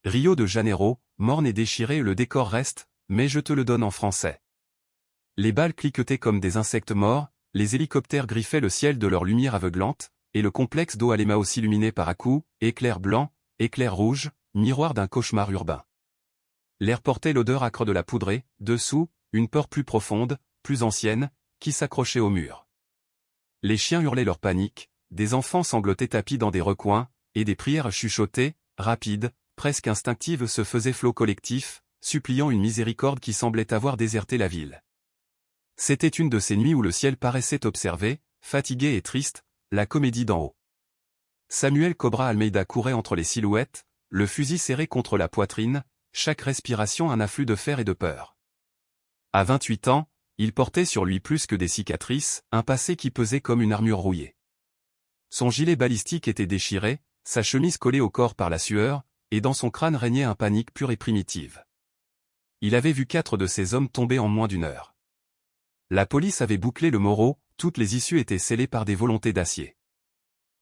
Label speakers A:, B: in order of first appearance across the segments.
A: Rio de Janeiro, morne et déchiré, le décor reste, mais je te le donne en français. Les balles cliquetaient comme des insectes morts, les hélicoptères griffaient le ciel de leur lumière aveuglante, et le complexe d'eau Emmaüs illuminé par à-coups, éclairs blancs, éclairs rouges, miroir d'un cauchemar urbain. L'air portait l'odeur âcre de la poudrée, dessous, une peur plus profonde, plus ancienne, qui s'accrochait au mur. Les chiens hurlaient leur panique, des enfants sanglotaient tapis dans des recoins, et des prières chuchotées, rapides, presque instinctives se faisaient flot collectif, suppliant une miséricorde qui semblait avoir déserté la ville. C'était une de ces nuits où le ciel paraissait observer, fatigué et triste, la comédie d'en haut. Samuel Cobra Almeida courait entre les silhouettes, le fusil serré contre la poitrine, chaque respiration un afflux de fer et de peur. À 28 ans, il portait sur lui plus que des cicatrices, un passé qui pesait comme une armure rouillée. Son gilet balistique était déchiré, sa chemise collée au corps par la sueur, et dans son crâne régnait un panique pure et primitive. Il avait vu 4 de ces hommes tomber en moins d'une heure. La police avait bouclé le Moro, toutes les issues étaient scellées par des volontés d'acier.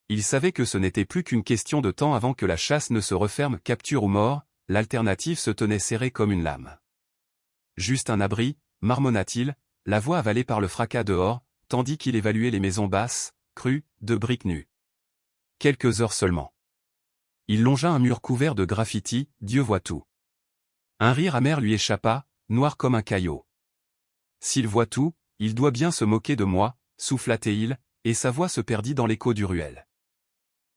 A: Il savait que ce n'était plus qu'une question de temps avant que la chasse ne se referme, capture ou mort, l'alternative se tenait serrée comme une lame. Juste un abri, marmonna-t-il, la voix avalée par le fracas dehors, tandis qu'il évaluait les maisons basses, crues, de briques nues. Quelques heures seulement. Il longea un mur couvert de graffitis, Dieu voit tout. Un rire amer lui échappa, noir comme un caillot. S'il voit tout, il doit bien se moquer de moi, souffla-t-il, et sa voix se perdit dans l'écho du ruelle.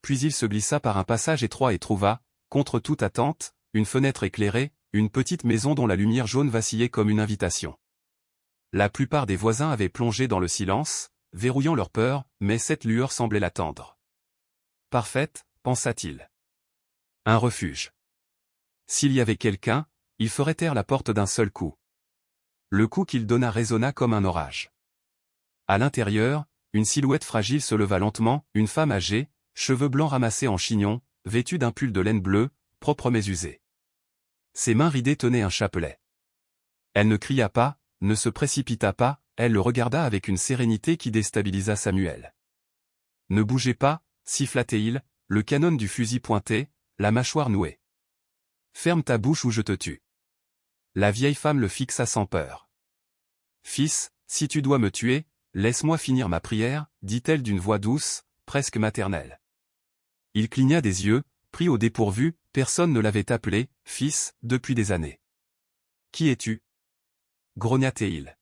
A: Puis il se glissa par un passage étroit et trouva, contre toute attente, une fenêtre éclairée, une petite maison dont la lumière jaune vacillait comme une invitation. La plupart des voisins avaient plongé dans le silence, verrouillant leur peur, mais cette lueur semblait l'attendre. Parfaite, pensa-t-il. Un refuge. S'il y avait quelqu'un, il ferait taire la porte d'un seul coup. Le coup qu'il donna résonna comme un orage. À l'intérieur, une silhouette fragile se leva lentement, une femme âgée, cheveux blancs ramassés en chignon, vêtue d'un pull de laine bleue, propre mais usé. Ses mains ridées tenaient un chapelet. Elle ne cria pas, ne se précipita pas, elle le regarda avec une sérénité qui déstabilisa Samuel. Ne bougez pas, siffla-t-il, le canon du fusil pointé, la mâchoire nouée. Ferme ta bouche ou je te tue. La vieille femme le fixa sans peur. Fils, si tu dois me tuer, laisse-moi finir ma prière, dit-elle d'une voix douce, presque maternelle. Il cligna des yeux, pris au dépourvu, personne ne l'avait appelé « fils » depuis des années. « Qui es-tu » grogna-t-il.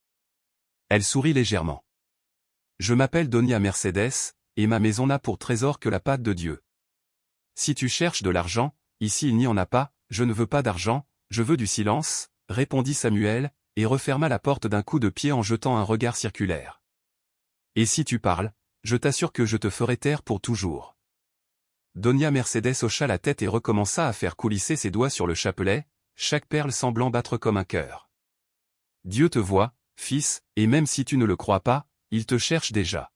A: Elle sourit légèrement. « Je m'appelle Donia Mercedes, et ma maison n'a pour trésor que la patte de Dieu. Si tu cherches de l'argent, ici il n'y en a pas, je ne veux pas d'argent, je veux du silence, » répondit Samuel, et referma la porte d'un coup de pied en jetant un regard circulaire. « Et si tu parles, je t'assure que je te ferai taire pour toujours. » Donia Mercedes hocha la tête et recommença à faire coulisser ses doigts sur le chapelet, chaque perle semblant battre comme un cœur. « Dieu te voit, fils, et même si tu ne le crois pas, il te cherche déjà. »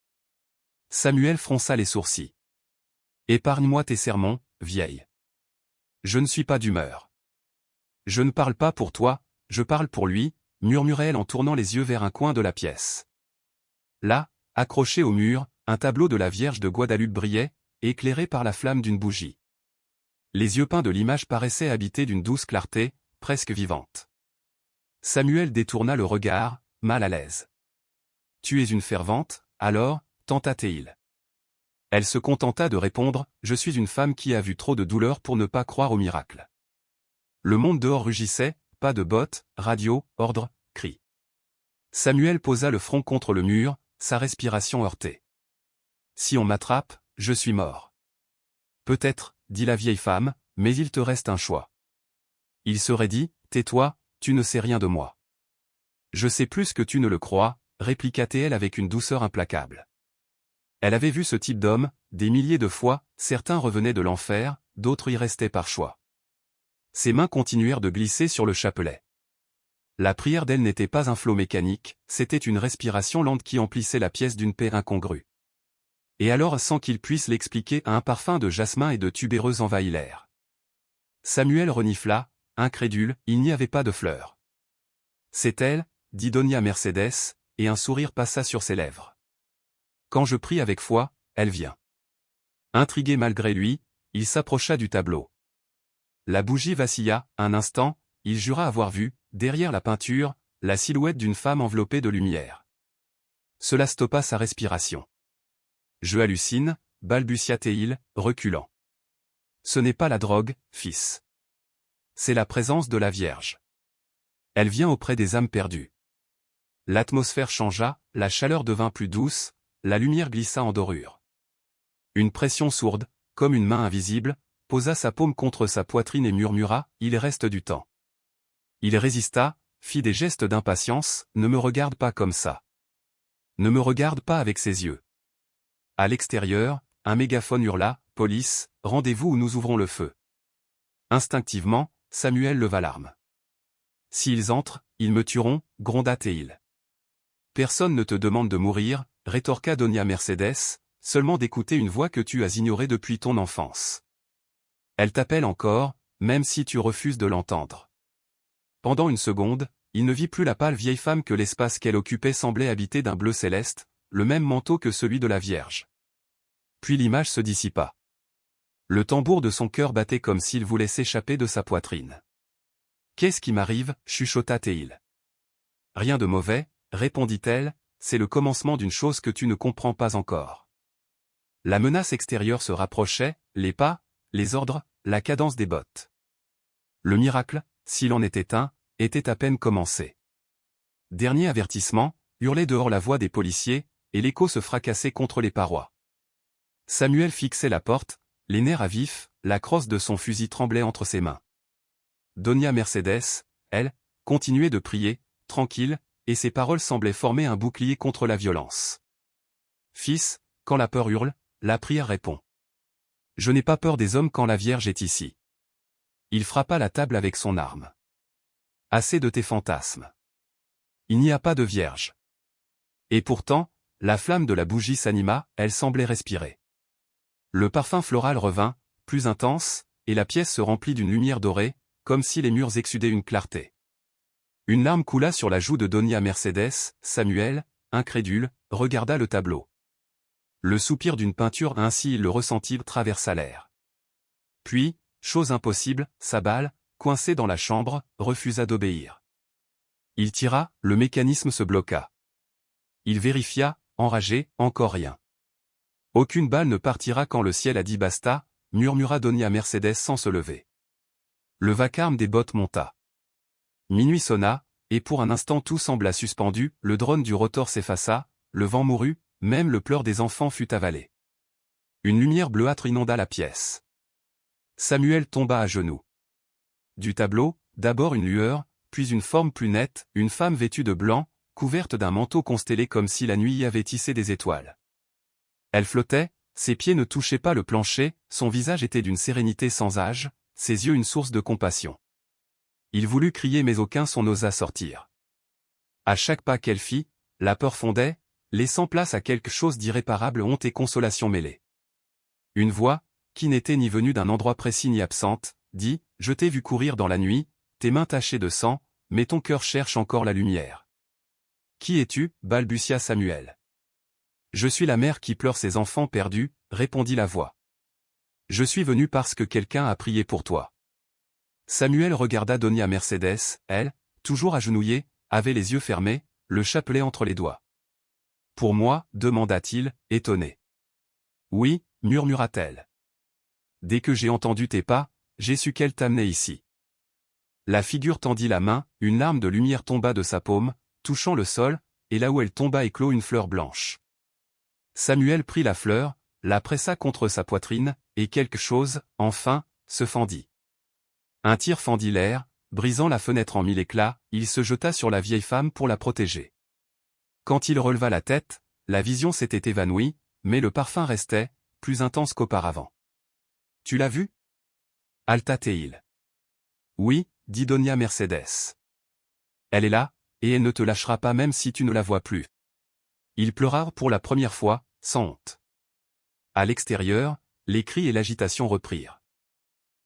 A: Samuel fronça les sourcils. « Épargne-moi tes sermons, vieille. Je ne suis pas d'humeur. »« Je ne parle pas pour toi, je parle pour lui, » murmura-t-elle en tournant les yeux vers un coin de la pièce. Là, accroché au mur, un tableau de la Vierge de Guadalupe brillait, éclairé par la flamme d'une bougie. Les yeux peints de l'image paraissaient habités d'une douce clarté, presque vivante. Samuel détourna le regard, mal à l'aise. « Tu es une fervente, alors » tenta-t-il. Elle se contenta de répondre « Je suis une femme qui a vu trop de douleur pour ne pas croire au miracle. » Le monde dehors rugissait, pas de bottes, radio, ordre, cris. Samuel posa le front contre le mur, sa respiration heurtée. « Si on m'attrape, je suis mort. »« Peut-être, » dit la vieille femme, « mais il te reste un choix. » Il serait dit, « Tais-toi, tu ne sais rien de moi. »« Je sais plus que tu ne le crois, » répliqua-t-elle avec une douceur implacable. Elle avait vu ce type d'homme, des milliers de fois, certains revenaient de l'enfer, d'autres y restaient par choix. Ses mains continuèrent de glisser sur le chapelet. La prière d'elle n'était pas un flot mécanique, c'était une respiration lente qui emplissait la pièce d'une paix incongrue. Et alors sans qu'il puisse l'expliquer, un parfum de jasmin et de tubéreuse envahit l'air. Samuel renifla, incrédule, il n'y avait pas de fleurs. « C'est elle, » dit Donia Mercedes, et un sourire passa sur ses lèvres. « Quand je prie avec foi, elle vient. » Intrigué malgré lui, il s'approcha du tableau. La bougie vacilla, un instant, il jura avoir vu, derrière la peinture, la silhouette d'une femme enveloppée de lumière. Cela stoppa sa respiration. Je hallucine, balbutia-t-il, reculant. Ce n'est pas la drogue, fils. C'est la présence de la Vierge. Elle vient auprès des âmes perdues. L'atmosphère changea, la chaleur devint plus douce, la lumière glissa en dorure. Une pression sourde, comme une main invisible, posa sa paume contre sa poitrine et murmura, « Il reste du temps. » Il résista, fit des gestes d'impatience, « Ne me regarde pas comme ça. Ne me regarde pas avec ses yeux. » À l'extérieur, un mégaphone hurla, « Police, rendez-vous ou nous ouvrons le feu. » Instinctivement, Samuel leva l'arme. « S'ils entrent, ils me tueront, » gronda-t-il. « Personne ne te demande de mourir, » rétorqua Donia Mercedes, « seulement d'écouter une voix que tu as ignorée depuis ton enfance. Elle t'appelle encore, même si tu refuses de l'entendre. » Pendant une seconde, il ne vit plus la pâle vieille femme que l'espace qu'elle occupait semblait habiter d'un bleu céleste, le même manteau que celui de la Vierge. Puis l'image se dissipa. Le tambour de son cœur battait comme s'il voulait s'échapper de sa poitrine. « Qu'est-ce qui m'arrive » chuchota-t-il. « Rien de mauvais, » répondit-elle, « c'est le commencement d'une chose que tu ne comprends pas encore. » La menace extérieure se rapprochait, les pas, les ordres, la cadence des bottes. Le miracle, s'il en était un, était à peine commencé. Dernier avertissement, hurlait dehors la voix des policiers, et l'écho se fracassait contre les parois. Samuel fixait la porte, les nerfs à vif, la crosse de son fusil tremblait entre ses mains. Donia Mercedes, elle, continuait de prier, tranquille, et ses paroles semblaient former un bouclier contre la violence. « Fils, quand la peur hurle, la prière répond. Je n'ai pas peur des hommes quand la Vierge est ici. » Il frappa la table avec son arme. « Assez de tes fantasmes. Il n'y a pas de Vierge. » Et pourtant, la flamme de la bougie s'anima, elle semblait respirer. Le parfum floral revint, plus intense, et la pièce se remplit d'une lumière dorée, comme si les murs exsudaient une clarté. Une larme coula sur la joue de Donia Mercedes, Samuel, incrédule, regarda le tableau. Le soupir d'une peinture ainsi il le ressentit traversa l'air. Puis, chose impossible, sa balle, coincée dans la chambre, refusa d'obéir. Il tira, le mécanisme se bloqua. Il vérifia, enragé, encore rien. Aucune balle ne partira quand le ciel a dit basta, murmura Donia Mercedes sans se lever. Le vacarme des bottes monta. Minuit sonna, et pour un instant tout sembla suspendu, le drone du rotor s'effaça, le vent mourut, même le pleur des enfants fut avalé. Une lumière bleuâtre inonda la pièce. Samuel tomba à genoux. Du tableau, d'abord une lueur, puis une forme plus nette, une femme vêtue de blanc, couverte d'un manteau constellé comme si la nuit y avait tissé des étoiles. Elle flottait, ses pieds ne touchaient pas le plancher, son visage était d'une sérénité sans âge, ses yeux une source de compassion. Il voulut crier mais aucun son n'osa sortir. À chaque pas qu'elle fit, la peur fondait, laissant place à quelque chose d'irréparable honte et consolation mêlée. Une voix, qui n'était ni venue d'un endroit précis ni absente, dit, « Je t'ai vu courir dans la nuit, tes mains tachées de sang, mais ton cœur cherche encore la lumière. » « Qui es-tu » balbutia Samuel. « Je suis la mère qui pleure ses enfants perdus » répondit la voix. « Je suis venu parce que quelqu'un a prié pour toi. » Samuel regarda Donia Mercedes, elle, toujours agenouillée, avait les yeux fermés, le chapelet entre les doigts. « Pour moi » demanda-t-il, étonné. « Oui » murmura-t-elle. « Dès que j'ai entendu tes pas, j'ai su qu'elle t'amenait ici. » La figure tendit la main, une larme de lumière tomba de sa paume, touchant le sol, et là où elle tomba éclot une fleur blanche. Samuel prit la fleur, la pressa contre sa poitrine, et quelque chose, enfin, se fendit. Un tir fendit l'air, brisant la fenêtre en mille éclats, il se jeta sur la vieille femme pour la protéger. Quand il releva la tête, la vision s'était évanouie, mais le parfum restait, plus intense qu'auparavant. « Tu l'as vue » haleta-t-il. « Oui » dit Donia Mercedes. « Elle est là, et elle ne te lâchera pas même si tu ne la vois plus. » Il pleura pour la première fois, sans honte. À l'extérieur, les cris et l'agitation reprirent.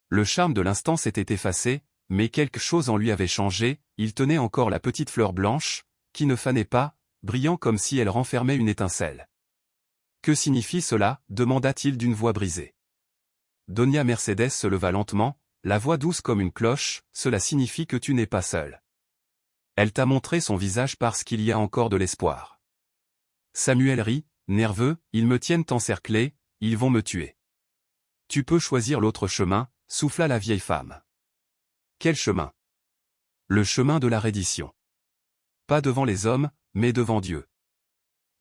A: Le charme de l'instant s'était effacé, mais quelque chose en lui avait changé, il tenait encore la petite fleur blanche, qui ne fanait pas, brillant comme si elle renfermait une étincelle. « Que signifie cela » demanda-t-il d'une voix brisée. Donia Mercedes se leva lentement, la voix douce comme une cloche, cela signifie que tu n'es pas seul. Elle t'a montré son visage parce qu'il y a encore de l'espoir. Samuel rit, nerveux, ils me tiennent encerclé, ils vont me tuer. Tu peux choisir l'autre chemin, souffla la vieille femme. Quel chemin? Le chemin de la reddition. Pas devant les hommes, mais devant Dieu.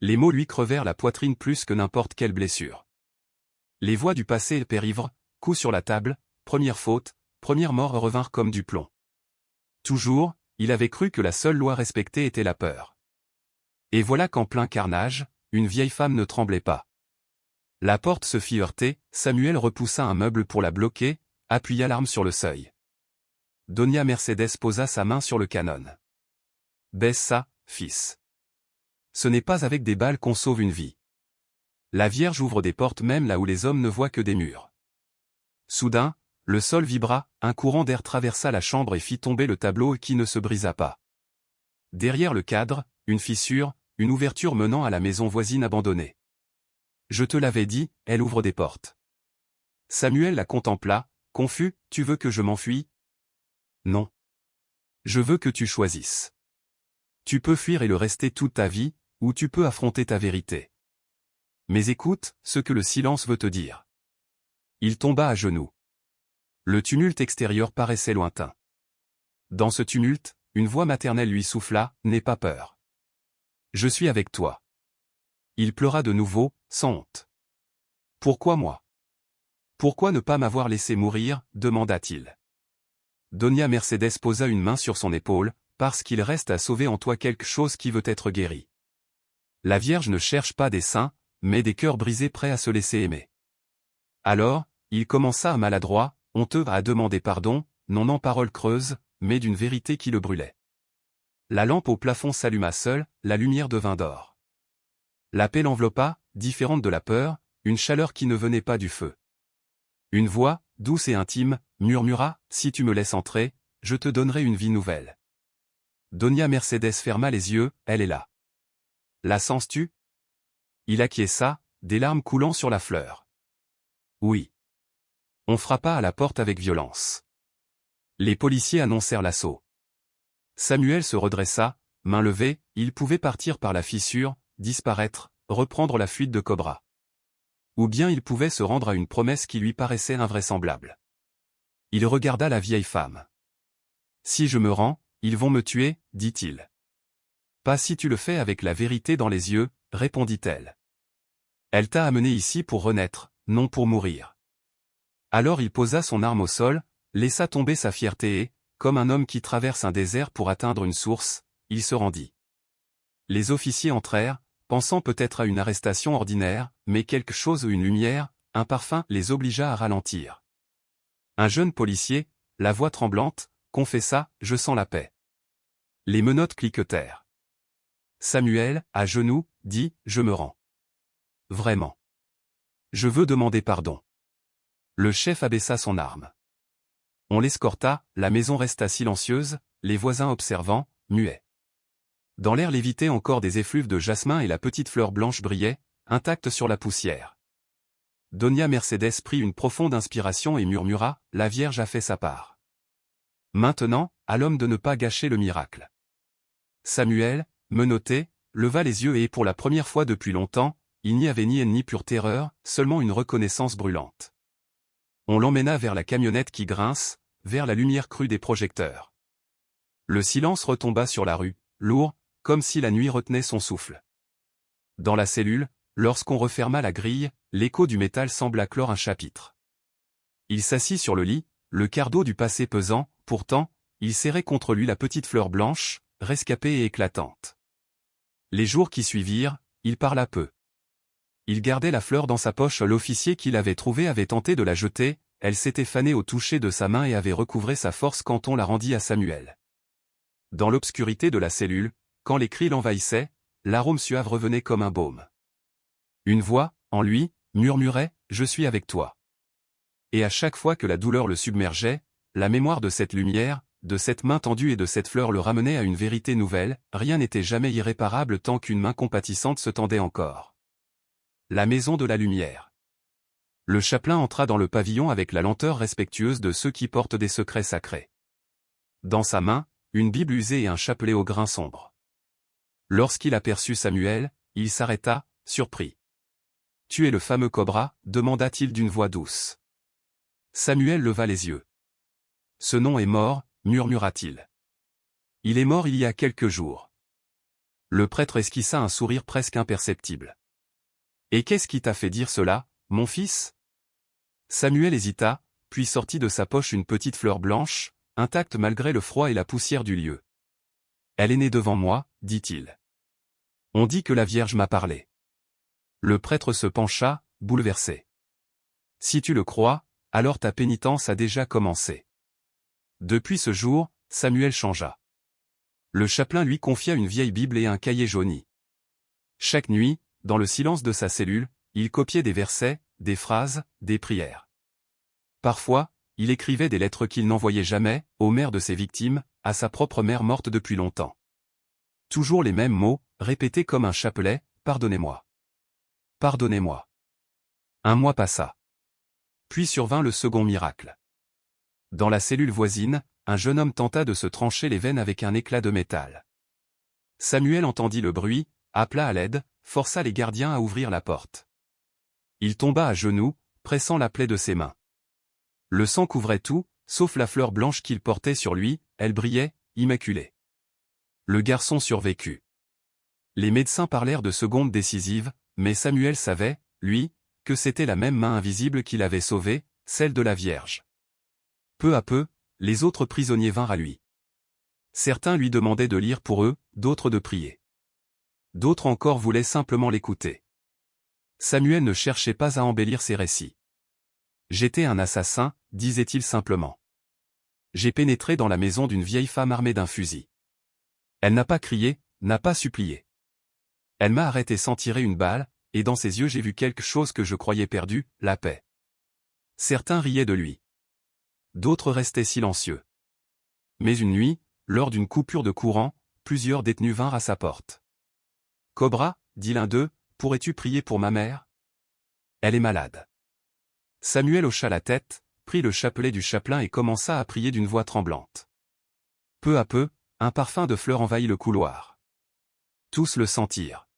A: Les mots lui crevèrent la poitrine plus que n'importe quelle blessure. Les voix du passé périvre, coup sur la table, première faute, première mort revinrent comme du plomb. Toujours, il avait cru que la seule loi respectée était la peur. Et voilà qu'en plein carnage, une vieille femme ne tremblait pas. La porte se fit heurter, Samuel repoussa un meuble pour la bloquer, appuya l'arme sur le seuil. Doña Mercedes posa sa main sur le canon. Baisse ça, fils. Ce n'est pas avec des balles qu'on sauve une vie. La Vierge ouvre des portes même là où les hommes ne voient que des murs. Soudain, le sol vibra, un courant d'air traversa la chambre et fit tomber le tableau qui ne se brisa pas. Derrière le cadre, une fissure, une ouverture menant à la maison voisine abandonnée. Je te l'avais dit, elle ouvre des portes. Samuel la contempla, confus, tu veux que je m'enfuie? Non. Je veux que tu choisisses. Tu peux fuir et le rester toute ta vie, ou tu peux affronter ta vérité. Mais écoute, ce que le silence veut te dire. Il tomba à genoux. Le tumulte extérieur paraissait lointain. Dans ce tumulte, une voix maternelle lui souffla, n'aie pas peur. Je suis avec toi. Il pleura de nouveau, sans honte. Pourquoi moi? Pourquoi ne pas m'avoir laissé mourir, demanda-t-il. Doña Mercedes posa une main sur son épaule, parce qu'il reste à sauver en toi quelque chose qui veut être guéri. La Vierge ne cherche pas des saints, mais des cœurs brisés prêts à se laisser aimer. Alors, il commença à maladroit, honteux à demander pardon, non en paroles creuses, mais d'une vérité qui le brûlait. La lampe au plafond s'alluma seule, la lumière devint d'or. La paix l'enveloppa, différente de la peur, une chaleur qui ne venait pas du feu. Une voix, douce et intime, murmura, « Si tu me laisses entrer, je te donnerai une vie nouvelle. » Doña Mercedes ferma les yeux, elle est là. La sens-tu? Il acquiesça, des larmes coulant sur la fleur. Oui. On frappa à la porte avec violence. Les policiers annoncèrent l'assaut. Samuel se redressa, main levée, il pouvait partir par la fissure, disparaître, reprendre la fuite de Cobra. Ou bien il pouvait se rendre à une promesse qui lui paraissait invraisemblable. Il regarda la vieille femme. « Si je me rends, ils vont me tuer, dit-il. »« Pas si tu le fais avec la vérité dans les yeux, répondit-elle. Elle t'a amené ici pour renaître, non pour mourir. » Alors il posa son arme au sol, laissa tomber sa fierté et, comme un homme qui traverse un désert pour atteindre une source, il se rendit. Les officiers entrèrent, pensant peut-être à une arrestation ordinaire, mais quelque chose ou une lumière, un parfum les obligea à ralentir. Un jeune policier, la voix tremblante, confessa, « Je sens la paix. » Les menottes cliquetèrent. Samuel, à genoux, dit, « Je me rends. » Vraiment. Je veux demander pardon. Le chef abaissa son arme. On l'escorta, la maison resta silencieuse, les voisins observant, muets. Dans l'air lévitaient encore des effluves de jasmin et la petite fleur blanche brillait, intacte sur la poussière. Doña Mercedes prit une profonde inspiration et murmura, « La Vierge a fait sa part. Maintenant, à l'homme de ne pas gâcher le miracle. » Samuel, menotté, leva les yeux et pour la première fois depuis longtemps, il n'y avait ni haine ni pure terreur, seulement une reconnaissance brûlante. On l'emmena vers la camionnette qui grince, vers la lumière crue des projecteurs. Le silence retomba sur la rue, lourd, comme si la nuit retenait son souffle. Dans la cellule, lorsqu'on referma la grille, l'écho du métal sembla clore un chapitre. Il s'assit sur le lit, le cardeau du passé pesant, pourtant, il serrait contre lui la petite fleur blanche, rescapée et éclatante. Les jours qui suivirent, il parla peu. Il gardait la fleur dans sa poche. L'officier qui l'avait trouvée avait tenté de la jeter, elle s'était fanée au toucher de sa main et avait recouvré sa force quand on la rendit à Samuel. Dans l'obscurité de la cellule, quand les cris l'envahissaient, l'arôme suave revenait comme un baume. Une voix, en lui, murmurait « Je suis avec toi ». Et à chaque fois que la douleur le submergeait, la mémoire de cette lumière, de cette main tendue et de cette fleur le ramenait à une vérité nouvelle, rien n'était jamais irréparable tant qu'une main compatissante se tendait encore. La maison de la lumière. Le chapelain entra dans le pavillon avec la lenteur respectueuse de ceux qui portent des secrets sacrés. Dans sa main, une Bible usée et un chapelet au grain sombre. Lorsqu'il aperçut Samuel, il s'arrêta, surpris. « Tu es le fameux Cobra » demanda-t-il d'une voix douce. Samuel leva les yeux. « Ce nom est mort » murmura-t-il. « Il est mort il y a quelques jours. » Le prêtre esquissa un sourire presque imperceptible. « Et qu'est-ce qui t'a fait dire cela, mon fils ?» Samuel hésita, puis sortit de sa poche une petite fleur blanche, intacte malgré le froid et la poussière du lieu. « Elle est née devant moi, dit-il. On dit que la Vierge m'a parlé. » Le prêtre se pencha, bouleversé. « Si tu le crois, alors ta pénitence a déjà commencé. » Depuis ce jour, Samuel changea. Le chapelain lui confia une vieille Bible et un cahier jauni. Chaque nuit, dans le silence de sa cellule, il copiait des versets, des phrases, des prières. Parfois, il écrivait des lettres qu'il n'envoyait jamais, aux mères de ses victimes, à sa propre mère morte depuis longtemps. Toujours les mêmes mots, répétés comme un chapelet, « Pardonnez-moi. Pardonnez-moi. » Un mois passa. Puis survint le second miracle. Dans la cellule voisine, un jeune homme tenta de se trancher les veines avec un éclat de métal. Samuel entendit le bruit, appela à l'aide, força les gardiens à ouvrir la porte. Il tomba à genoux, pressant la plaie de ses mains. Le sang couvrait tout, sauf la fleur blanche qu'il portait sur lui, elle brillait, immaculée. Le garçon survécut. Les médecins parlèrent de seconde décisive, mais Samuel savait, lui, que c'était la même main invisible qui l'avait sauvé, celle de la Vierge. Peu à peu, les autres prisonniers vinrent à lui. Certains lui demandaient de lire pour eux, d'autres de prier. D'autres encore voulaient simplement l'écouter. Samuel ne cherchait pas à embellir ses récits. « J'étais un assassin », disait-il simplement. « J'ai pénétré dans la maison d'une vieille femme armée d'un fusil. Elle n'a pas crié, n'a pas supplié. Elle m'a arrêté sans tirer une balle, et dans ses yeux j'ai vu quelque chose que je croyais perdu, la paix. » Certains riaient de lui. D'autres restaient silencieux. Mais une nuit, lors d'une coupure de courant, plusieurs détenus vinrent à sa porte. « Cobra, dit l'un d'eux, pourrais-tu prier pour ma mère? Elle est malade. » Samuel hocha la tête, prit le chapelet du chapelain et commença à prier d'une voix tremblante. Peu à peu, un parfum de fleurs envahit le couloir. Tous le sentirent.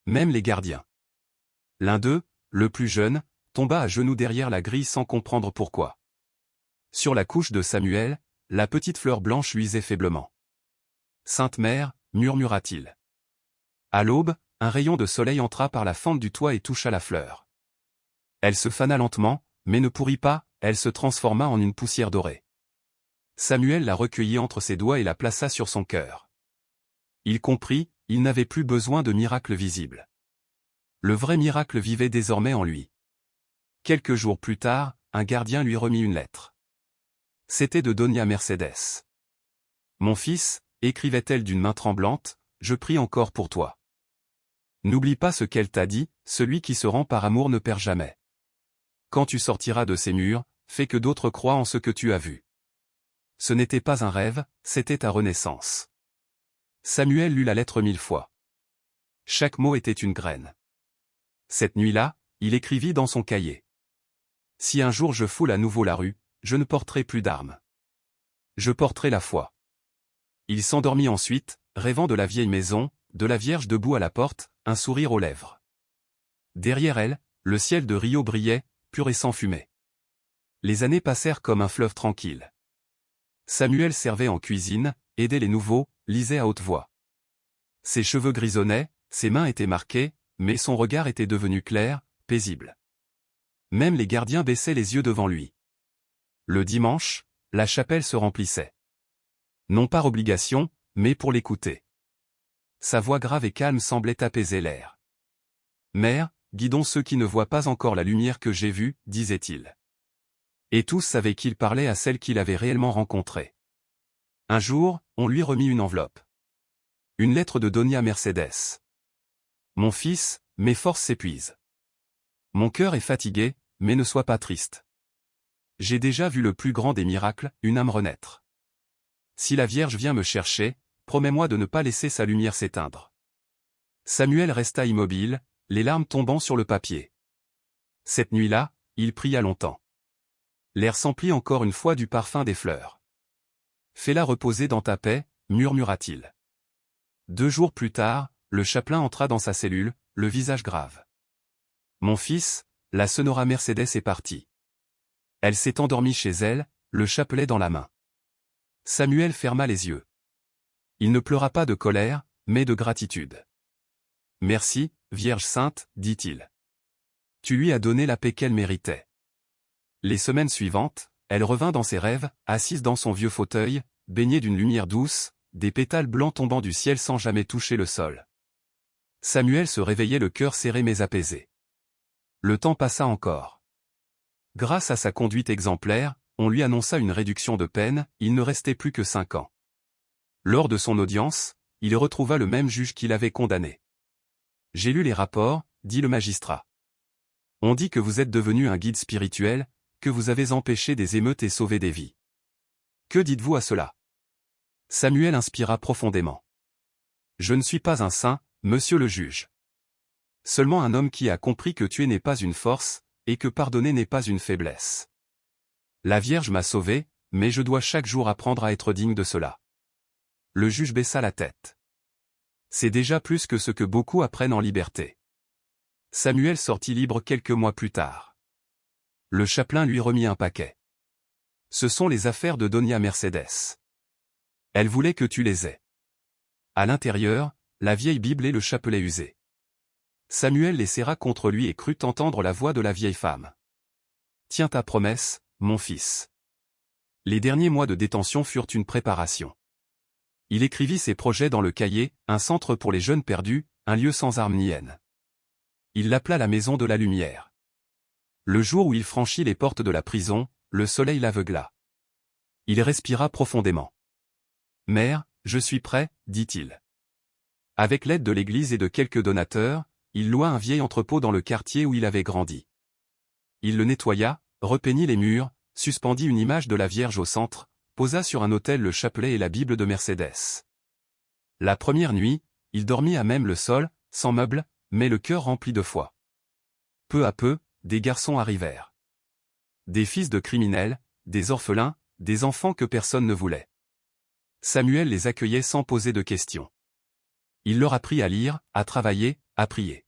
A: Même les gardiens. L'un d'eux, le plus jeune, tomba à genoux derrière la grille sans comprendre pourquoi. Sur la couche de Samuel, la petite fleur blanche luisait faiblement. « Sainte Mère » murmura-t-il. À l'aube, un rayon de soleil entra par la fente du toit et toucha la fleur. Elle se fana lentement, mais ne pourrit pas, elle se transforma en une poussière dorée. Samuel la recueillit entre ses doigts et la plaça sur son cœur. Il comprit, il n'avait plus besoin de miracle visible. Le vrai miracle vivait désormais en lui. Quelques jours plus tard, un gardien lui remit une lettre. C'était de Doña Mercedes. « Mon fils, écrivait-elle d'une main tremblante, je prie encore pour toi. N'oublie pas ce qu'elle t'a dit, celui qui se rend par amour ne perd jamais. Quand tu sortiras de ces murs, fais que d'autres croient en ce que tu as vu. Ce n'était pas un rêve, c'était ta renaissance. » Samuel lut la lettre 1000 fois. Chaque mot était une graine. Cette nuit-là, il écrivit dans son cahier. « Si un jour je foule à nouveau la rue, je ne porterai plus d'armes. Je porterai la foi. » Il s'endormit ensuite, rêvant de la vieille maison, de la Vierge debout à la porte, un sourire aux lèvres. Derrière elle, le ciel de Rio brillait, pur et sans fumée. Les années passèrent comme un fleuve tranquille. Samuel servait en cuisine, aidait les nouveaux, lisait à haute voix. Ses cheveux grisonnaient, ses mains étaient marquées, mais son regard était devenu clair, paisible. Même les gardiens baissaient les yeux devant lui. Le dimanche, la chapelle se remplissait. Non par obligation, mais pour l'écouter. Sa voix grave et calme semblait apaiser l'air. « Mère, guidons ceux qui ne voient pas encore la lumière que j'ai vue, disait-il. Et tous savaient qu'il parlait à celle qu'il avait réellement rencontrée. Un jour, on lui remit une enveloppe. Une lettre de Doña Mercedes. « Mon fils, mes forces s'épuisent. Mon cœur est fatigué, mais ne sois pas triste. J'ai déjà vu le plus grand des miracles, une âme renaître. Si la Vierge vient me chercher, promets-moi de ne pas laisser sa lumière s'éteindre. » Samuel resta immobile, les larmes tombant sur le papier. Cette nuit-là, il pria longtemps. L'air s'emplit encore une fois du parfum des fleurs. Fais-la reposer dans ta paix, murmura-t-il. 2 jours plus tard, le chapelain entra dans sa cellule, le visage grave. Mon fils, la Sonora Mercedes est partie. Elle s'est endormie chez elle, le chapelet dans la main. Samuel ferma les yeux. Il ne pleura pas de colère, mais de gratitude. Merci, Vierge Sainte, dit-il. Tu lui as donné la paix qu'elle méritait. Les semaines suivantes, elle revint dans ses rêves, assise dans son vieux fauteuil, baignée d'une lumière douce, des pétales blancs tombant du ciel sans jamais toucher le sol. Samuel se réveillait le cœur serré mais apaisé. Le temps passa encore. Grâce à sa conduite exemplaire, on lui annonça une réduction de peine, il ne restait plus que 5 ans. Lors de son audience, il retrouva le même juge qui l'avait condamné. « J'ai lu les rapports, dit le magistrat. On dit que vous êtes devenu un guide spirituel, que vous avez empêché des émeutes et sauvé des vies. Que dites-vous à cela ?» Samuel inspira profondément. « Je ne suis pas un saint, monsieur le juge. Seulement un homme qui a compris que tuer n'est pas une force, et que pardonner n'est pas une faiblesse. La Vierge m'a sauvé, mais je dois chaque jour apprendre à être digne de cela. » Le juge baissa la tête. C'est déjà plus que ce que beaucoup apprennent en liberté. Samuel sortit libre quelques mois plus tard. Le chapelain lui remit un paquet. Ce sont les affaires de Doña Mercedes. Elle voulait que tu les aies. À l'intérieur, la vieille Bible et le chapelet usé. Samuel les serra contre lui et crut entendre la voix de la vieille femme. Tiens ta promesse, mon fils. Les derniers mois de détention furent une préparation. Il écrivit ses projets dans le cahier, un centre pour les jeunes perdus, un lieu sans armes ni haine. Il l'appela la maison de la lumière. Le jour où il franchit les portes de la prison, le soleil l'aveugla. Il respira profondément. « Mère, je suis prêt, dit-il. » Avec l'aide de l'église et de quelques donateurs, il loua un vieil entrepôt dans le quartier où il avait grandi. Il le nettoya, repeignit les murs, suspendit une image de la Vierge au centre, posa sur un autel le chapelet et la Bible de Mercedes. La première nuit, il dormit à même le sol, sans meubles, mais le cœur rempli de foi. Peu à peu, des garçons arrivèrent. Des fils de criminels, des orphelins, des enfants que personne ne voulait. Samuel les accueillait sans poser de questions. Il leur apprit à lire, à travailler, à prier.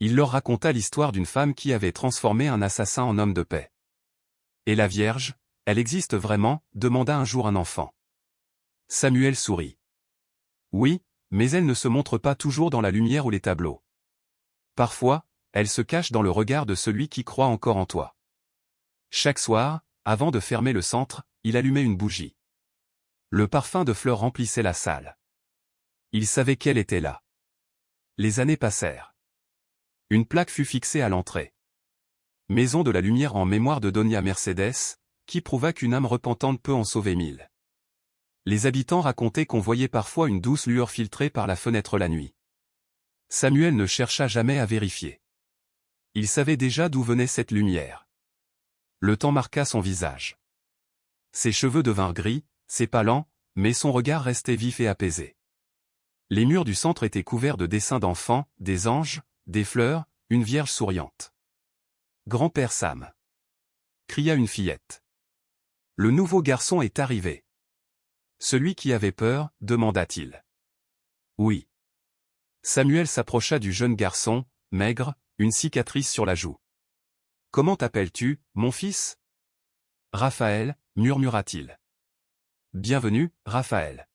A: Il leur raconta l'histoire d'une femme qui avait transformé un assassin en homme de paix. Et la Vierge, elle existe vraiment, demanda un jour un enfant. Samuel sourit. Oui, mais elle ne se montre pas toujours dans la lumière ou les tableaux. Parfois, elle se cache dans le regard de celui qui croit encore en toi. Chaque soir, avant de fermer le centre, il allumait une bougie. Le parfum de fleurs remplissait la salle. Il savait qu'elle était là. Les années passèrent. Une plaque fut fixée à l'entrée. Maison de la lumière en mémoire de Doña Mercedes, qui prouva qu'une âme repentante peut en sauver 1000. Les habitants racontaient qu'on voyait parfois une douce lueur filtrer par la fenêtre la nuit. Samuel ne chercha jamais à vérifier. Il savait déjà d'où venait cette lumière. Le temps marqua son visage. Ses cheveux devinrent gris, ses pas lents, mais son regard restait vif et apaisé. Les murs du centre étaient couverts de dessins d'enfants, des anges, des fleurs, une vierge souriante. « Grand-père Sam !» cria une fillette. « Le nouveau garçon est arrivé. » Celui qui avait peur, demanda-t-il. « Oui. » Samuel s'approcha du jeune garçon, maigre, une cicatrice sur la joue. « Comment t'appelles-tu, mon fils ?»« Raphaël, » murmura-t-il. « Bienvenue, Raphaël.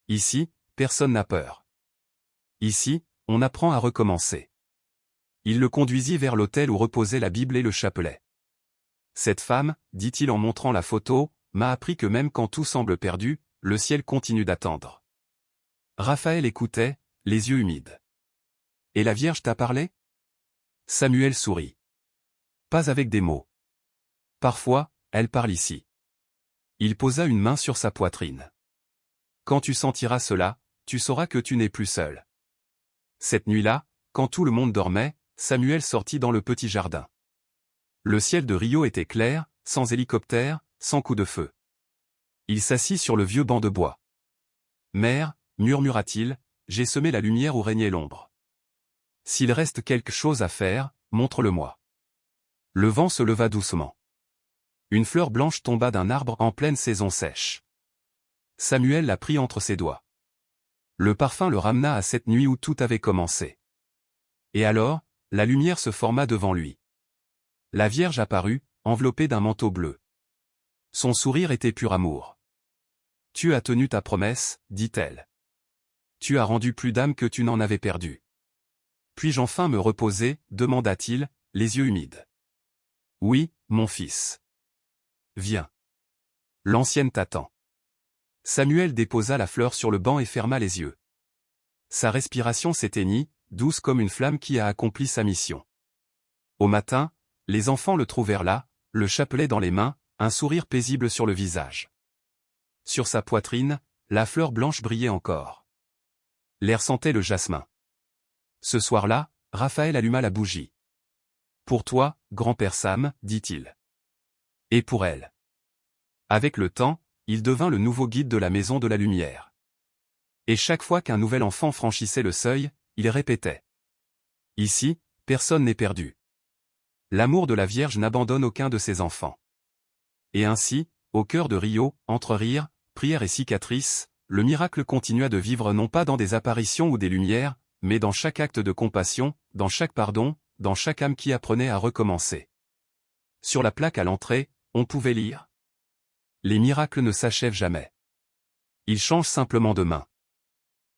A: Ici, personne n'a peur. Ici, on apprend à recommencer. » Il le conduisit vers l'autel où reposaient la Bible et le chapelet. « Cette femme, dit-il en montrant la photo, m'a appris que même quand tout semble perdu, le ciel continue d'attendre. » Raphaël écoutait, les yeux humides. « Et la Vierge t'a parlé ?» Samuel sourit. « Pas avec des mots. Parfois, elle parle ici. » Il posa une main sur sa poitrine. « Quand tu sentiras cela, tu sauras que tu n'es plus seul. » Cette nuit-là, quand tout le monde dormait, Samuel sortit dans le petit jardin. Le ciel de Rio était clair, sans hélicoptère, sans coup de feu. Il s'assit sur le vieux banc de bois. « Mère, » murmura-t-il, « j'ai semé la lumière où régnait l'ombre. S'il reste quelque chose à faire, montre-le-moi. » Le vent se leva doucement. Une fleur blanche tomba d'un arbre en pleine saison sèche. Samuel la prit entre ses doigts. Le parfum le ramena à cette nuit où tout avait commencé. Et alors, la lumière se forma devant lui. La Vierge apparut, enveloppée d'un manteau bleu. Son sourire était pur amour. « Tu as tenu ta promesse, dit-elle. Tu as rendu plus d'âme que tu n'en avais perdu. Puis-je enfin me reposer, demanda-t-il, les yeux humides. Oui, mon fils. Viens. L'ancienne t'attend. Samuel déposa la fleur sur le banc et ferma les yeux. Sa respiration s'éteignit, douce comme une flamme qui a accompli sa mission. Au matin, les enfants le trouvèrent là, le chapelet dans les mains, un sourire paisible sur le visage. Sur sa poitrine, la fleur blanche brillait encore. L'air sentait le jasmin. Ce soir-là, Raphaël alluma la bougie. « Pour toi, grand-père Sam, dit-il. Et pour elle. » Avec le temps, il devint le nouveau guide de la maison de la lumière. Et chaque fois qu'un nouvel enfant franchissait le seuil, il répétait. Ici, personne n'est perdu. L'amour de la Vierge n'abandonne aucun de ses enfants. Et ainsi, au cœur de Rio, entre rires, prières et cicatrices, le miracle continua de vivre non pas dans des apparitions ou des lumières, mais dans chaque acte de compassion, dans chaque pardon, dans chaque âme qui apprenait à recommencer. Sur la plaque à l'entrée, on pouvait lire. Les miracles ne s'achèvent jamais. Ils changent simplement de main.